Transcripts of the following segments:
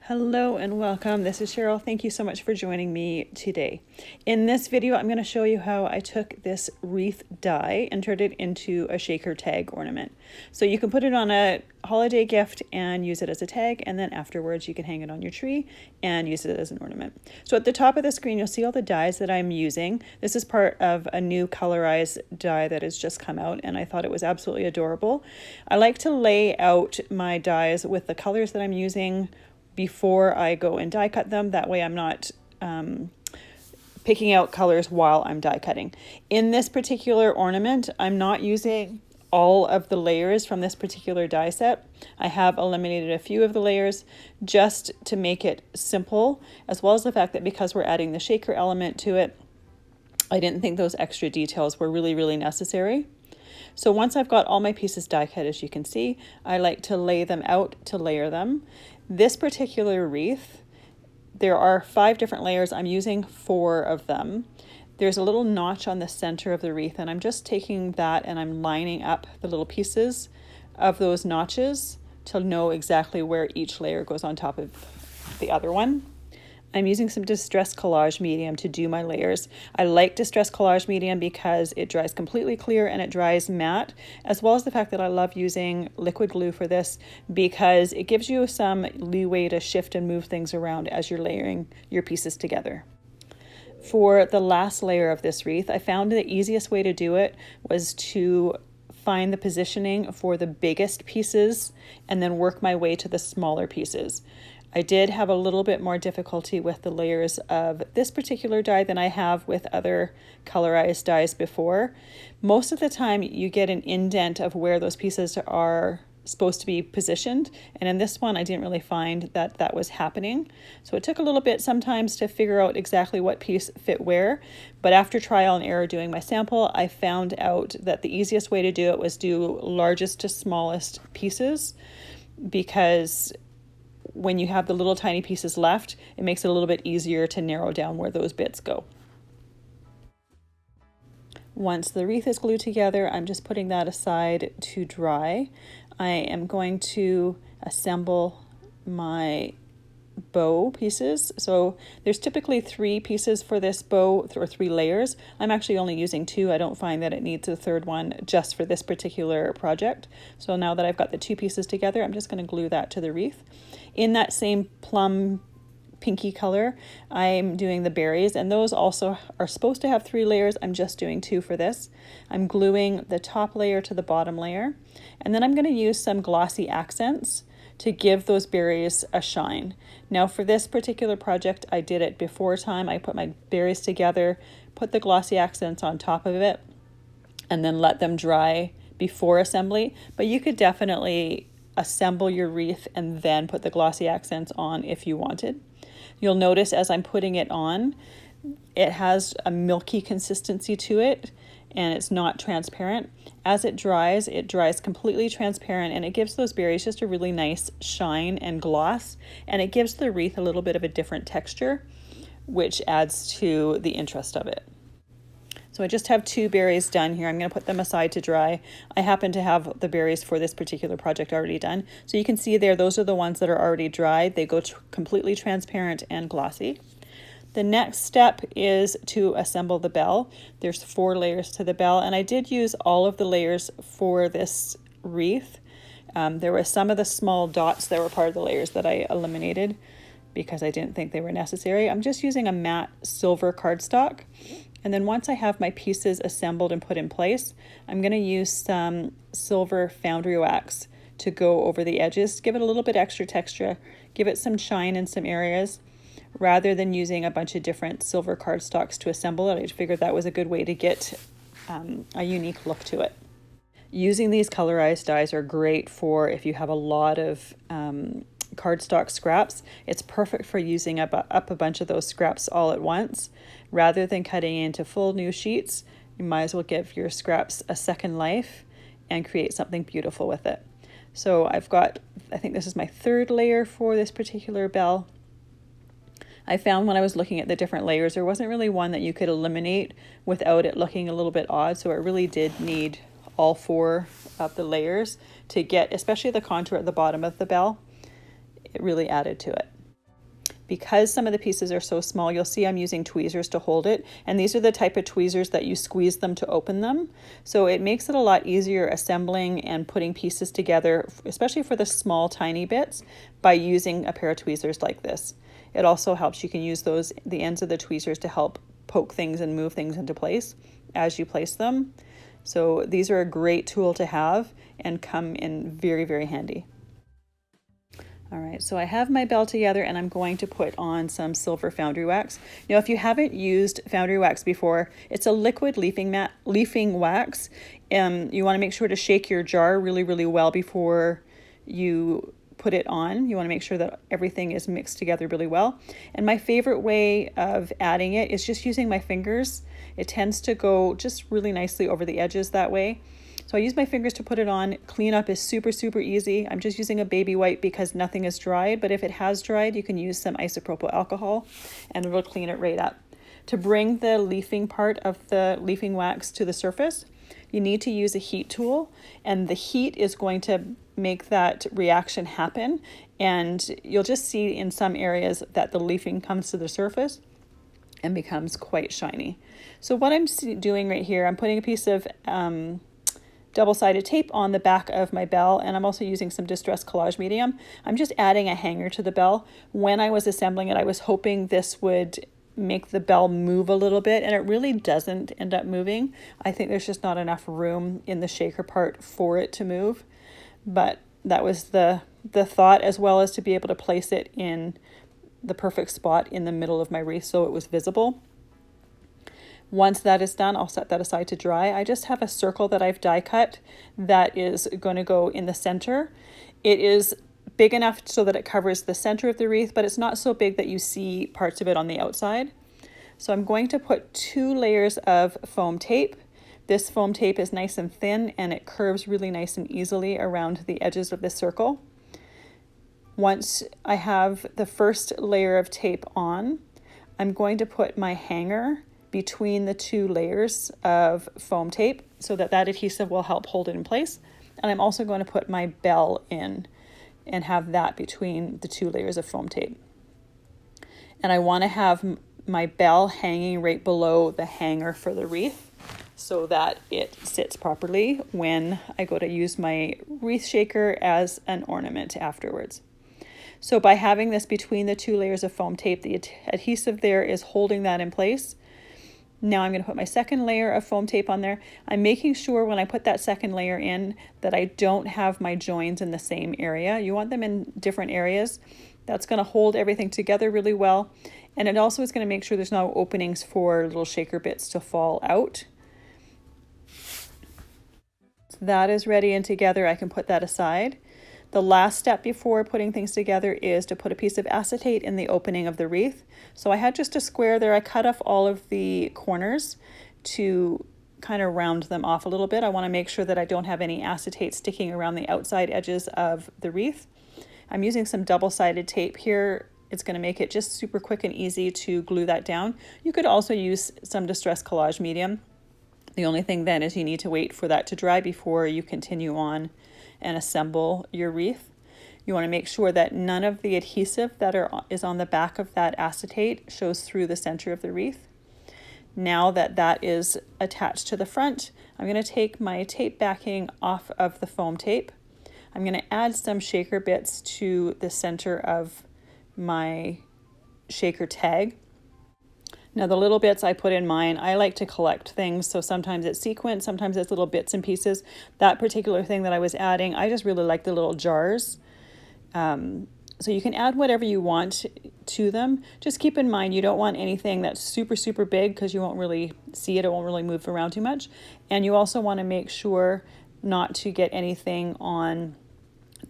Hello and welcome. This is Cheryl. Thank you so much for joining me today. In this video, I'm going to show you how I took this wreath die and turned it into a shaker tag ornament. So you can put it on a holiday gift and use it as a tag, and then afterwards you can hang it on your tree and use it as an ornament. So at the top of the screen, you'll see all the dies that I'm using. This is part of a new Colorize die that has just come out, and I thought it was absolutely adorable. I like to lay out my dies with the colors that I'm using before I go and die cut them. That way I'm not picking out colors while I'm die cutting. In this particular ornament, I'm not using all of the layers from this particular die set. I have eliminated a few of the layers just to make it simple, as well as the fact that because we're adding the shaker element to it, I didn't think those extra details were really necessary. So once I've got all my pieces die cut, as you can see, I like to lay them out to layer them. This particular wreath, there are 5 different layers. I'm using 4 of them. There's a little notch on the center of the wreath, and I'm just taking that and I'm lining up the little pieces of those notches to know exactly where each layer goes on top of the other one. I'm using some Distress Collage Medium to do my layers. I like Distress Collage Medium because it dries completely clear and it dries matte, as well as the fact that I love using liquid glue for this because it gives you some leeway to shift and move things around as you're layering your pieces together. For the last layer of this wreath, I found the easiest way to do it was to find the positioning for the biggest pieces and then work my way to the smaller pieces. I did have a little bit more difficulty with the layers of this particular die than I have with other colorized dies before. Most of the time you get an indent of where those pieces are supposed to be positioned, and in this one I didn't really find that that was happening. So it took a little bit sometimes to figure out exactly what piece fit where, but after trial and error doing my sample, I found out that the easiest way to do it was do largest to smallest pieces, because when you have the little tiny pieces left, it makes it a little bit easier to narrow down where those bits go. Once the wreath is glued together, I'm just putting that aside to dry. I am going to assemble my bow pieces. So there's typically 3 pieces for this bow, or 3 layers. I'm actually only using 2. I don't find that it needs a third one just for this particular project. So now that I've got the 2 pieces together, I'm just going to glue that to the wreath. In that same plum pinky color, I'm doing the berries, and those also are supposed to have 3 layers. I'm just doing 2 for this. I'm gluing the top layer to the bottom layer, and then I'm going to use some glossy accents to give those berries a shine. Now for this particular project, I did it before time. I put my berries together, put the glossy accents on top of it, and then let them dry before assembly. But you could definitely assemble your wreath and then put the glossy accents on if you wanted. You'll notice as I'm putting it on, it has a milky consistency to it, and it's not transparent. As it dries completely transparent, and it gives those berries just a really nice shine and gloss, and it gives the wreath a little bit of a different texture, which adds to the interest of it. So I just have 2 berries done here. I'm going to put them aside to dry. I happen to have the berries for this particular project already done. So you can see there, those are the ones that are already dried. They go completely transparent and glossy. The next step is to assemble the bell. There's 4 layers to the bell, and I did use all of the layers for this wreath. There were some of the small dots that were part of the layers that I eliminated because I didn't think they were necessary. I'm just using a matte silver cardstock. And then once I have my pieces assembled and put in place, I'm going to use some silver foundry wax to go over the edges, give it a little bit extra texture, give it some shine in some areas. Rather than using a bunch of different silver cardstocks to assemble it, I figured that was a good way to get a unique look to it. Using these colorized dies are great for if you have a lot of cardstock scraps. It's perfect for using up a bunch of those scraps all at once. Rather than cutting into full new sheets, you might as well give your scraps a second life and create something beautiful with it. So I think this is my 3rd layer for this particular bell. I found when I was looking at the different layers, there wasn't really one that you could eliminate without it looking a little bit odd. So it really did need all 4 of the layers to get, especially the contour at the bottom of the bell. It really added to it. Because some of the pieces are so small, you'll see I'm using tweezers to hold it, and these are the type of tweezers that you squeeze them to open them. So it makes it a lot easier assembling and putting pieces together, especially for the small tiny bits, by using a pair of tweezers like this. It also helps, you can use the ends of the tweezers to help poke things and move things into place as you place them. So these are a great tool to have and come in very, very handy. All right, so I have my bell together and I'm going to put on some silver foundry wax. Now, if you haven't used foundry wax before, it's a liquid leafing wax. You want to make sure to shake your jar really, really well before you put it on. You want to make sure that everything is mixed together really well. And my favorite way of adding it is just using my fingers. It tends to go just really nicely over the edges that way. So I use my fingers to put it on. Cleanup is super, super easy. I'm just using a baby wipe because nothing is dried, but if it has dried, you can use some isopropyl alcohol and it'll clean it right up. To bring the leafing part of the leafing wax to the surface, you need to use a heat tool, and the heat is going to make that reaction happen. And you'll just see in some areas that the leafing comes to the surface and becomes quite shiny. So what I'm doing right here, I'm putting a piece of double-sided tape on the back of my bell, and I'm also using some distressed collage medium. I'm just adding a hanger to the bell. When I was assembling it, I was hoping this would make the bell move a little bit, and it really doesn't end up moving. I think there's just not enough room in the shaker part for it to move, but that was the thought, as well as to be able to place it in the perfect spot in the middle of my wreath so it was visible. Once that is done, I'll set that aside to dry. I just have a circle that I've die cut that is going to go in the center. It is big enough so that it covers the center of the wreath, but it's not so big that you see parts of it on the outside. So I'm going to put 2 layers of foam tape. This foam tape is nice and thin and it curves really nice and easily around the edges of the circle. Once I have the first layer of tape on, I'm going to put my hanger between the 2 layers of foam tape so that adhesive will help hold it in place. And I'm also going to put my bell in and have that between the 2 layers of foam tape. And I want to have my bell hanging right below the hanger for the wreath so that it sits properly when I go to use my wreath shaker as an ornament afterwards. So by having this between the 2 layers of foam tape, the adhesive there is holding that in place. Now I'm going to put my second layer of foam tape on there. I'm making sure when I put that second layer in that I don't have my joins in the same area. You want them in different areas. That's going to hold everything together really well. And it also is going to make sure there's no openings for little shaker bits to fall out. So that is ready and together. I can put that aside. The last step before putting things together is to put a piece of acetate in the opening of the wreath. So I had just a square there. I cut off all of the corners to kind of round them off a little bit. I want to make sure that I don't have any acetate sticking around the outside edges of the wreath. I'm using some double-sided tape here. It's going to make it just super quick and easy to glue that down. You could also use some distressed collage medium. The only thing then is you need to wait for that to dry before you continue on and assemble your wreath. You want to make sure that none of the adhesive that is on the back of that acetate shows through the center of the wreath. Now that that is attached to the front, I'm going to take my tape backing off of the foam tape. I'm going to add some shaker bits to the center of my shaker tag. Now the little bits I put in mine, I like to collect things, so sometimes it's sequins, sometimes it's little bits and pieces. That particular thing that I was adding, I just really like the little jars. So you can add whatever you want to them. Just keep in mind you don't want anything that's super, super big because you won't really see it, it won't really move around too much. And you also want to make sure not to get anything on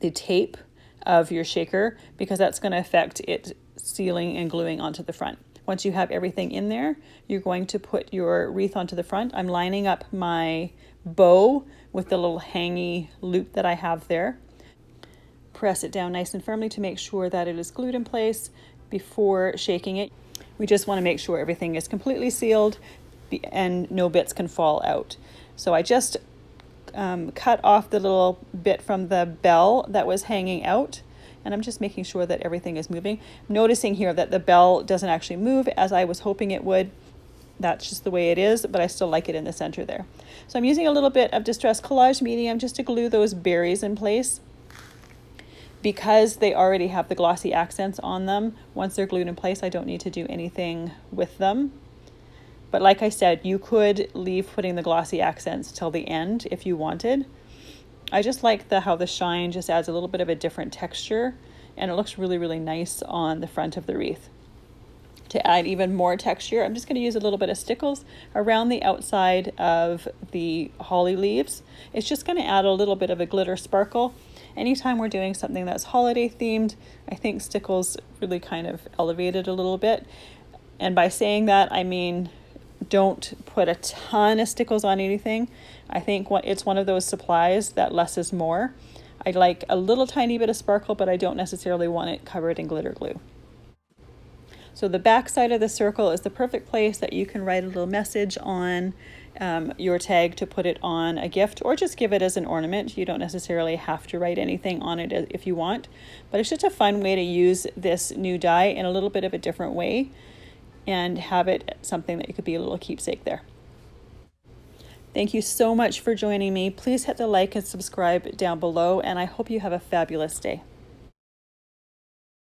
the tape of your shaker because that's going to affect it sealing and gluing onto the front. Once you have everything in there, you're going to put your wreath onto the front. I'm lining up my bow with the little hangy loop that I have there. Press it down nice and firmly to make sure that it is glued in place before shaking it. We just want to make sure everything is completely sealed and no bits can fall out. So I just cut off the little bit from the bell that was hanging out. and I'm just making sure that everything is moving. Noticing here that the bell doesn't actually move as I was hoping it would. That's just the way it is, but I still like it in the center there. So I'm using a little bit of Distress Collage Medium just to glue those berries in place. Because they already have the glossy accents on them, once they're glued in place, I don't need to do anything with them. But like I said, you could leave putting the glossy accents till the end if you wanted. I just like how the shine just adds a little bit of a different texture, and it looks really, really nice on the front of the wreath. To add even more texture, I'm just going to use a little bit of Stickles around the outside of the holly leaves. It's just going to add a little bit of a glitter sparkle. Anytime we're doing something that's holiday themed, I think Stickles really kind of elevate it a little bit. And by saying that, I mean, don't put a ton of Stickles on anything. I think it's one of those supplies that less is more. I like a little tiny bit of sparkle, but I don't necessarily want it covered in glitter glue. So the back side of the circle is the perfect place that you can write a little message on your tag to put it on a gift, or just give it as an ornament. You don't necessarily have to write anything on it if you want, but it's just a fun way to use this new die in a little bit of a different way and have it something that you could be a little keepsake there. Thank you so much for joining me. Please hit the like and subscribe down below, and I hope you have a fabulous day.